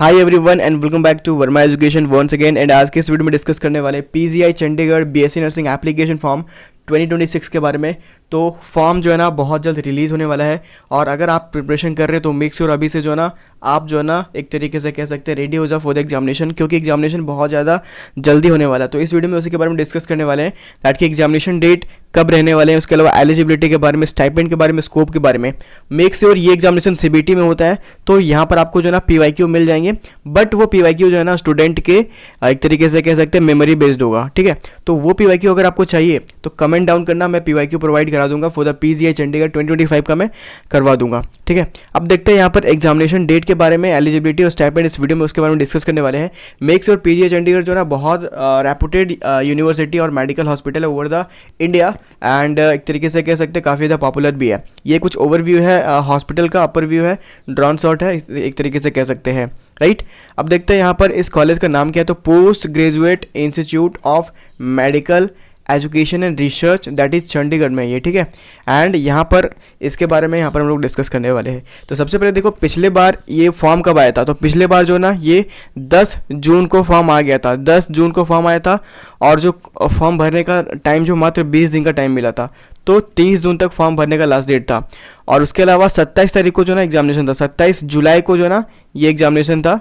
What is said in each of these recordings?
Hi everyone and welcome back to Verma education once again. And आज के इस video में डिस्कस करने वाले PGI Chandigarh BSc nursing application form 2026 के बारे में। तो फॉर्म जो है ना बहुत जल्द रिलीज़ होने वाला है, और अगर आप प्रिपरेशन कर रहे हो तो मेक श्योर अभी से जो है ना आप जो है ना एक तरीके से कह सकते हैं रेडी हो जाओ फॉर द एग्जामिनेशन, क्योंकि एग्जामिनेशन बहुत ज़्यादा जल्दी होने वाला है। तो इस वीडियो में उसी के बारे में डिस्कस करने वाले हैं दैट की एग्जामिनेशन डेट कब रहने वाले हैं, उसके अलावा एलिजिबिलिटी के बारे में, स्टाइपेंड के बारे में, स्कोप के बारे में। मेक श्योर ये एग्जामिनेशन सीबीटी में होता है, तो यहाँ पर आपको जो है ना पीवाईक्यू मिल जाएंगे, बट वो पीवाईक्यू जो है ना स्टूडेंट के एक तरीके से कह सकते हैं मेमोरी बेस्ड होगा। ठीक है, तो वो पीवाईक्यू अगर आपको चाहिए तो कमेंट डाउन करना, मैं पीवाईक्यू प्रोवाइड करा दूंगा फॉर द पीजीआई चंडीगढ़ 2025 का मैं करवा दूंगा। ठीक है, अब देखते हैं यहाँ पर एग्जामिनेशन डेट के बारे में, एलिजिबिलिटी और स्टाइपेंड इस वीडियो में उसके बारे में डिस्कस करने वाले हैं। मेक श्योर पीजीआई चंडीगढ़ जो है ना बहुत रेपुटेड यूनिवर्सिटी और मेडिकल हॉस्पिटल है ओवर द इंडिया, एंड एक तरीके से कह सकते हैं काफ़ी ज़्यादा पॉपुलर भी है। ये कुछ ओवरव्यू है हॉस्पिटल का, अपर व्यू है, ड्रॉन शॉट है, एक तरीके से कह सकते हैं। राइट, अब देखते हैं यहाँ पर इस कॉलेज का नाम क्या है। तो post graduate institute of medical education and research that is Chandigarh में ये। ठीक है, एंड यहाँ पर इसके बारे में यहाँ पर हम लोग डिस्कस करने वाले हैं। तो सबसे पहले देखो पिछले बार ये फॉर्म कब आया था। तो पिछले बार जो ना ये 10 जून को फॉर्म आ गया था, 10 जून को फॉर्म आया था, और जो फॉर्म भरने का टाइम जो मात्र 20 दिन का टाइम मिला था, तो 30 जून तक फॉर्म भरने का लास्ट डेट था। और उसके अलावा 27 तारीख को जो ना एग्जामिनेशन था, 27 जुलाई को जो ना ये एग्जामिनेशन था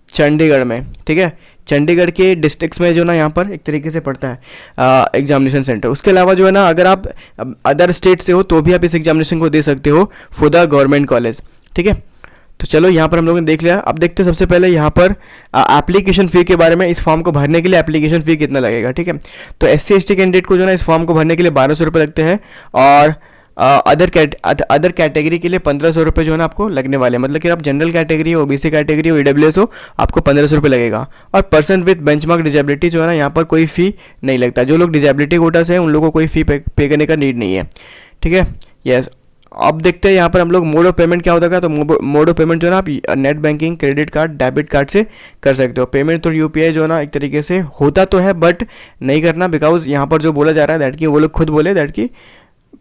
चंडीगढ़ में। ठीक है, चंडीगढ़ के डिस्ट्रिक्ट्स में जो ना यहाँ पर एक तरीके से पड़ता है एग्जामिनेशन सेंटर। उसके अलावा जो है ना अगर आप अदर स्टेट से हो तो भी आप इस एग्जामिनेशन को दे सकते हो फॉर द गवर्नमेंट कॉलेज। ठीक है, तो चलो यहाँ पर हम लोगों ने देख लिया। अब देखते हैं सबसे पहले यहाँ पर एप्लीकेशन फ़ी के बारे में। इस फॉर्म को भरने के लिए एप्लीकेशन फ़ी कितना लगेगा। ठीक है, तो SC/ST कैंडिडेट को जो ना इस फॉर्म को भरने के लिए 1200 रुपये लगते हैं, और अदर कैटेगरी के लिए 1500 रुपये जो है ना आपको लगने वाले हैं। मतलब कि आप जनरल कैटेगरी हो, OBC कैटेगरी हो, EWS हो, आपको 1500 रुपये लगेगा। और पर्सन विद बेंचमार्क डिजेबिलिटी जो है ना यहाँ पर कोई फ़ी नहीं लगता। जो लोग डिजेबिलिटी कोटा से हैं उन लोगों को कोई फ़ी पे करने का नीड नहीं है। ठीक है, यस। अब देखते हैं यहाँ पर हम लोग मोड ऑफ पेमेंट क्या होता है। तो मोड ऑफ पेमेंट जो है ना आप net banking, credit card, debit card से कर सकते हो पेमेंट। तो UPI जो है ना एक तरीके से होता तो है बट नहीं करना, बिकॉज यहाँ पर जो बोला जा रहा है दैट की वो लोग खुद बोले दैट की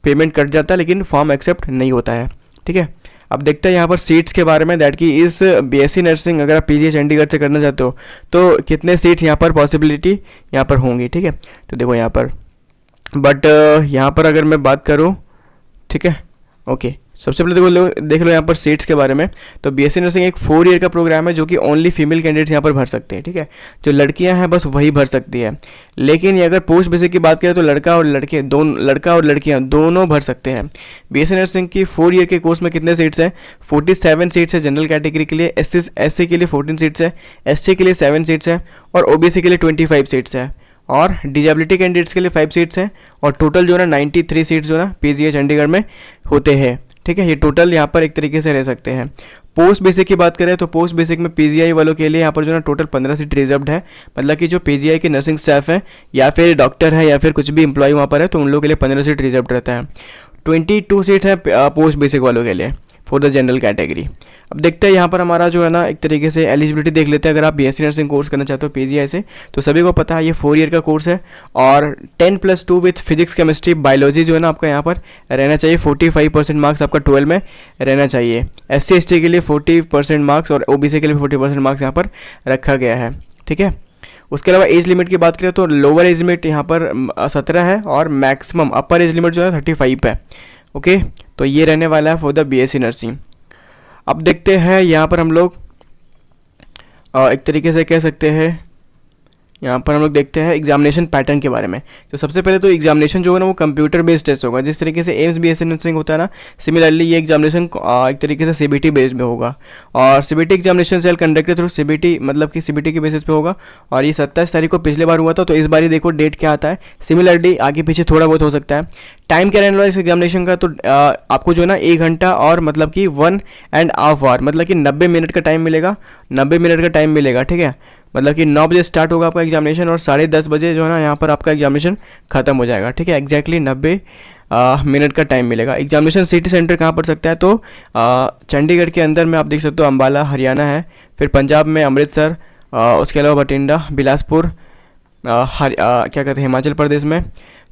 पेमेंट कट जाता है लेकिन फॉर्म एक्सेप्ट नहीं होता है। ठीक है, अब देखते हैं यहाँ पर सीट्स के बारे में दैट की इस BSc नर्सिंग अगर आप पीजीआई चंडीगढ़ से करना चाहते हो तो कितने सीट्स यहाँ पर पॉसिबिलिटी यहाँ पर होंगी। ठीक है, तो देखो यहाँ पर बट यहाँ पर अगर मैं बात करूँ, ठीक है, ओके, सबसे पहले देख लो यहाँ पर सीट्स के बारे में। तो BSc नर्सिंग एक 4 ईयर का प्रोग्राम है जो कि ओनली फीमेल कैंडिडेट्स यहाँ पर भर सकते हैं। ठीक है, जो लड़कियाँ हैं बस वही भर सकती है। लेकिन अगर पोस्ट बेसिक की बात करें तो लड़का और लड़कियाँ दोनों भर सकते हैं। BSc नर्सिंग की 4 ईयर के कोर्स में कितने सीट्स हैं? 47 सीट्स है जनरल कैटेगरी के लिए, SC के लिए 14 सीट्स है, SC के लिए 7 सीट्स है, और OBC के लिए 25 सीट्स है, और डिजेबिलिटी कैंडिडेट्स के लिए 5 सीट्स हैं, और टोटल जो है ना 93 सीट्स जो ना पीजीआई चंडीगढ़ में होते हैं। ठीक है, ये टोटल यहाँ पर एक तरीके से रह सकते हैं। पोस्ट बेसिक की बात करें तो पोस्ट बेसिक में पीजीआई वालों के लिए यहाँ पर जो ना टोटल 15 सीट रिजर्व्ड है। मतलब कि जो पीजीआई के नर्सिंग स्टाफ है या फिर डॉक्टर है या फिर कुछ भी एम्प्लॉय वहाँ पर है तो उन लोगों के लिए 15 सीट रिजर्व्ड रहता है। 22 सीट है पोस्ट बेसिक वालों के लिए फॉर द जनरल कैटेगरी। अब देखते हैं यहाँ पर हमारा जो है ना एक तरीके से एलिजिबिलिटी देख लेते हैं। अगर आप BSc नर्सिंग कोर्स करना चाहते हो पीजीआई से तो सभी को पता है ये 4 ईयर का कोर्स है, और 10+2 विथ फिजिक्स, केमिस्ट्री, बायोलॉजी जो है ना आपका यहाँ पर रहना चाहिए। 45% मार्क्स आपका 12 में रहना चाहिए। SC/ST के लिए 40% मार्क्स और OBC के लिए 40% मार्क्स यहाँ पर रखा गया है। ठीक है, उसके अलावा एज लिमिट की बात करें तो लोअर एज लिमिट यहाँ पर 17 है, और मैक्सिमम अपर एज लिमिट जो है 35 है। ओके, तो ये रहने वाला है फॉर द BSc नर्सिंग। अब देखते हैं यहाँ पर हम लोग एक तरीके से कह सकते हैं यहाँ पर हम लोग देखते हैं एग्जामिनेशन पैटर्न के बारे में। तो सबसे पहले तो एग्जामिनेशन जो है ना वो कंप्यूटर बेस्ड टेस्ट होगा। जिस तरीके से एम्स BSc नर्सिंग होता है ना, सिमिलरली ये एग्जामिनेशन एक तरीके से CBT बेस्ड में होगा, और CBT examination cell conducted through CBT, मतलब कि CBT के बेसिस पे होगा। और ये 27 तारीख को पिछले बार हुआ था, तो इस बार ही देखो डेट क्या आता है। सिमिलरली आगे पीछे थोड़ा बहुत हो सकता है। टाइम क्या रहने वाला इस एग्जामिनेशन का, तो आपको जो है ना 1 घंटा और मतलब कि 1.5 आवर, मतलब कि 90 मिनट का टाइम मिलेगा। 90 मिनट का टाइम मिलेगा। ठीक है, मतलब कि 9 बजे स्टार्ट होगा आपका एग्जामिनेशन, और 10:30 बजे जो है ना यहाँ पर आपका एग्जामिनेशन खत्म हो जाएगा। ठीक है, एग्जैक्टली 90 मिनट का टाइम मिलेगा। एग्जामिनेशन सिटी सेंटर कहाँ पड़ सकता है, तो चंडीगढ़ के अंदर में आप देख सकते हो अम्बाला हरियाणा है, फिर पंजाब में अमृतसर, उसके अलावा बठिंडा, बिलासपुर, क्या कहते हैं हिमाचल प्रदेश में,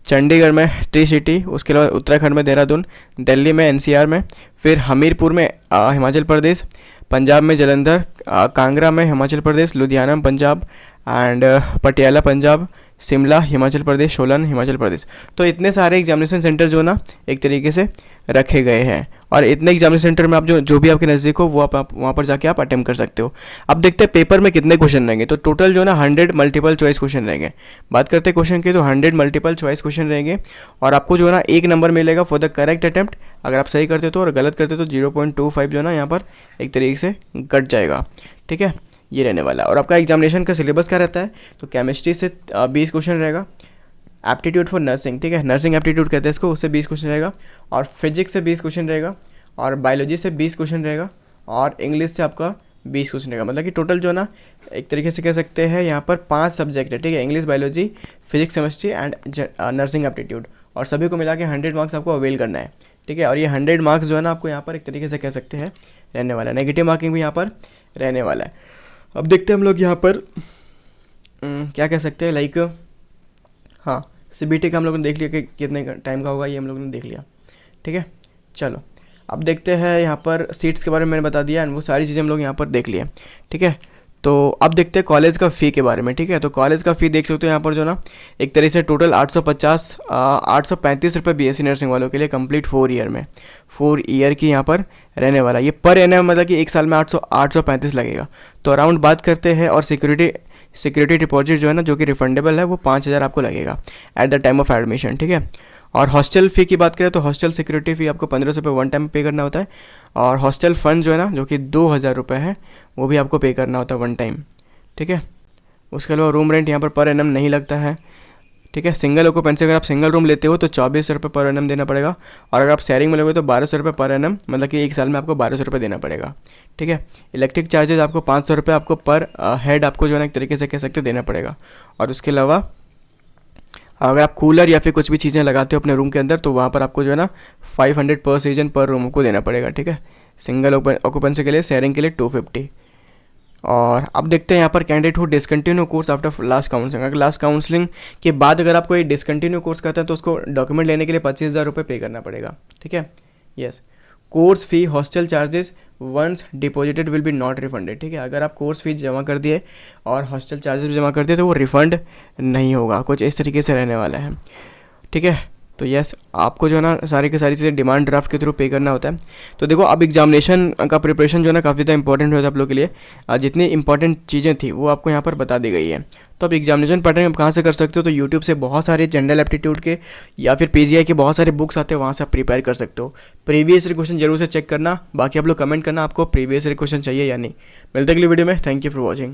चंडीगढ़ में ट्री सिटी, उसके अलावा उत्तराखंड में देहरादून, दिल्ली में NCR में, फिर हमीरपुर में हिमाचल प्रदेश, पंजाब में जलंधर, कांगड़ा में हिमाचल प्रदेश, लुधियाना पंजाब एंड पटियाला पंजाब, शिमला हिमाचल प्रदेश, सोलन हिमाचल प्रदेश। तो इतने सारे एग्जामिनेशन सेंटर जो ना एक तरीके से रखे गए हैं, और इतने एग्जामिनेशन सेंटर में आप जो भी आपके नज़दीक हो वो आप वहाँ पर जाके आप अटेम्प्ट कर सकते हो। अब देखते हैं पेपर में कितने क्वेश्चन रहेंगे। तो टोटल जो ना 100 मल्टीपल चॉइस क्वेश्चन रहेंगे। बात करते हैं क्वेश्चन की, तो 100 मल्टीपल चॉइस क्वेश्चन रहेंगे, और आपको जो है ना 1 नंबर मिलेगा फॉर द करेक्ट अटेम्प्ट। अगर आप सही करते तो, और गलत करते तो 0.25 जो है ना यहाँ पर एक तरीके से कट जाएगा। ठीक है, ये रहने वाला है। और आपका एग्जामिनेशन का सिलेबस क्या रहता है, तो केमिस्ट्री से 20 क्वेश्चन रहेगा, एप्टीट्यूड फॉर नर्सिंग, ठीक है, नर्सिंग एप्टीट्यूड कहते हैं इसको, उससे 20 क्वेश्चन रहेगा, और फिजिक्स से 20 क्वेश्चन रहेगा, और बायोलॉजी से 20 क्वेश्चन रहेगा, और इंग्लिश से आपका 20 क्वेश्चन रहेगा। मतलब कि टोटल जो ना एक तरीके से कह सकते हैं यहाँ पर 5 सब्जेक्ट है, ठीक है, English, biology, physics, chemistry and nursing aptitude, और सभी को मिला के 100 मार्क्स आपको अवेल करना है। ठीक है, और ये 100 मार्क्स जो है ना आपको यहाँ पर एक तरीके से कह सकते हैं रहने वाला है। नेगेटिव मार्किंग भी यहाँ पर रहने वाला है। अब देखते हैं हम लोग यहाँ पर क्या कह सकते हैं, लाइक हाँ, CBT का हम लोगों ने देख लिया कि कितने टाइम का होगा, ये हम लोगों ने देख लिया। ठीक है, चलो अब देखते हैं यहाँ पर सीट्स के बारे में मैंने बता दिया, एंड वो सारी चीज़ें हम लोग यहाँ पर देख लिए। ठीक है, तो अब देखते हैं कॉलेज का फ़ी के बारे में। ठीक है, तो कॉलेज का फ़ी देख सकते हो यहाँ पर जो ना एक तरीके से टोटल 835 रुपये BSc नर्सिंग वालों के लिए कंप्लीट 4 ईयर में, 4 ईयर की यहाँ पर रहने वाला। ये पर एनम मतलब कि एक साल में 835 लगेगा। तो अराउंड बात करते हैं, और सिक्योरिटी डिपॉजिट जो है ना, जो कि रिफंडेबल है, वो 5000 आपको लगेगा at the time of admission. ठीक है, और हॉस्टल फ़ी की बात करें तो हॉस्टल सिक्योरिटी फ़ी आपको 1500 रुपये वन टाइम पे करना होता है, और हॉस्टल फ़ंड जो है ना, जो कि 2000 रुपये है, वो भी आपको पे करना होता है वन टाइम। ठीक है, उसके अलावा रूम रेंट यहाँ पर एनम नहीं लगता है। ठीक है, सिंगल ऑक्यूपेंसी अगर आप सिंगल रूम लेते हो तो 2400 रुपये पर एनम देना पड़ेगा, और अगर आप शेयरिंग में लोगे तो 1200 रुपये पर एनम, मतलब कि एक साल में आपको 1200 रुपये देना पड़ेगा। ठीक है, इलेक्ट्रिक चार्जेस आपको 500 रुपये आपको पर हेड आपको जो है ना एक तरीके से कह सकते देना पड़ेगा। और उसके अलावा अगर आप कूलर या फिर कुछ भी चीज़ें लगाते हो अपने रूम के अंदर, तो वहाँ पर आपको जो है ना 500 पर सीजन पर रूम को देना पड़ेगा। ठीक है, सिंगल ऑक्यूपेंसी के लिए, शेयरिंग के लिए 250। और अब देखते हैं यहाँ पर कैंडिडेट हो discontinue course after last counselling. अगर लास्ट काउंसलिंग के बाद अगर आपको ये डिसकंटिन्यू कोर्स करता है तो उसको डॉक्यूमेंट लेने के लिए 25,000 रुपये पे करना पड़ेगा। ठीक है, yes, course fee, hostel charges once deposited will be not refunded. ठीक है, अगर आप कोर्स फी जमा कर दिए और हॉस्टल चार्जेस भी जमा कर दिए तो वो रिफ़ंड नहीं होगा, कुछ इस तरीके से रहने वाला है। ठीक है, तो यस, आपको जो है ना सारी की सारी चीज़ें डिमांड ड्राफ्ट के थ्रू पे करना होता है। तो देखो, अब एग्जामिनेशन का प्रिपरेशन जो है ना काफ़ी ज़्यादा इंपॉर्टेंट होता है आप लोग के लिए। जितनी इंपॉर्टेंट चीज़ें थी वो आपको यहाँ पर बता दी गई है। तो अब एग्जामिनेशन पैटर्न आप कहाँ से कर सकते हो, तो यूट्यूब से बहुत सारे जनरल एप्टीट्यूड के या फिर PGI के बहुत सारे बुक्स आते हैं, वहाँ से आप प्रिपेयर कर सकते हो। प्रीवियस ईयर क्वेश्चन जरूर से चेक करना, बाकी आप लोग कमेंट करना आपको प्रीवियस ईयर क्वेश्चन चाहिए या नहीं। मिलते अगली वीडियो में, थैंक यू फॉर वॉचिंग।